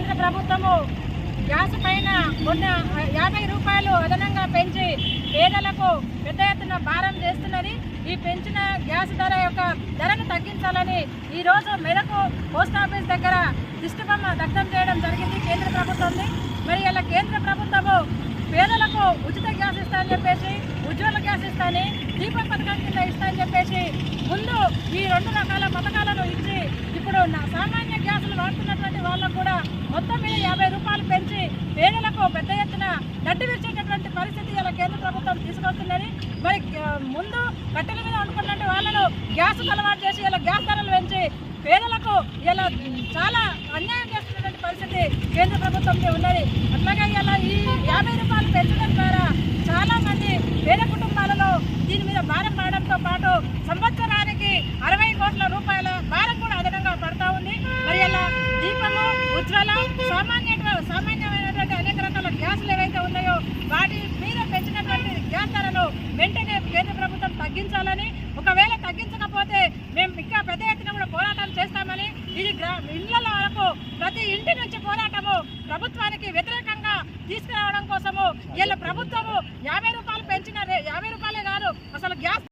కేంద్ర ప్రభుత్వము గ్యాస్ పైన మొన్న 50 రూపాయలు అదనంగా పెంచి పేదలకు పెద్ద ఎత్తున భారం చేస్తున్నది. ఈ పెంచిన గ్యాస్ ధరను తగ్గించాలని ఈరోజు మెదకు పోస్ట్ ఆఫీస్ దగ్గర దిష్టిబొమ్మ దగ్ధం చేయడం జరిగింది కేంద్ర ప్రభుత్వంని. మరి ఇలా కేంద్ర ప్రభుత్వము పేదలకు ఉచిత గ్యాస్ ఇస్తా అని చెప్పేసి, ఉజ్వల గ్యాస్ ఇస్తాని, దీపం పథకం కింద ఇస్తా అని చెప్పేసి ముందు ఈ 2 రకాల పథకాలను ఇచ్చి ఇప్పుడు సామాన్య గ్యాసులు వాడుతున్నటువంటి వాళ్ళకు కూడా మొత్తం మీద 50 రూపాయలు పెంచి పేదలకు పెద్ద ఎత్తున గడ్డి విరిచేటటువంటి పరిస్థితి ఇలా కేంద్ర ప్రభుత్వం తీసుకొస్తున్నది. మరి ముందు కట్టెల మీద వండుకున్నట్టు వాళ్ళను గ్యాస్ అలవాటు చేసి ఇలా గ్యాస్ ధరలు పెంచి పేదలకు ఇలా చాలా అన్యాయం చేస్తున్నటువంటి పరిస్థితి కేంద్ర ప్రభుత్వంలో ఉన్నది. అట్లాగే ఇలా ఈ 50 రూపాయలు పెంచడం ద్వారా చాలా మంది పేద కుటుంబాలలో దీని మీద భారం పడడంతో పాటు సంవత్సరానికి 60 కోట్ల రూపాయల భారం కూడా అదనంగా పడతా ఉంది. మరి ఇలా దీపము, ఉజ్వల, సామాన్యమైనటువంటి అనేక రకాల గ్యాసులు ఏవైతే ఉన్నాయో వాటి మీద పెంచినటువంటి గ్యాస్ ధరను వెంటనే కేంద్ర ప్రభుత్వం తగ్గించాలని, ఒకవేళ తగ్గించకపోతే మేము ఇంకా పెద్ద ఎత్తున కూడా పోరాటం చేస్తామని, ఇది ఇళ్ల వరకు ప్రతి ఇంటి నుంచి పోరాటము ప్రభుత్వానికి వ్యతిరేకంగా తీసుకురావడం కోసము ఇలా ప్రభుత్వము 50 రూపాయలు పెంచిన 50 రూపాయలే కాదు అసలు గ్యాస్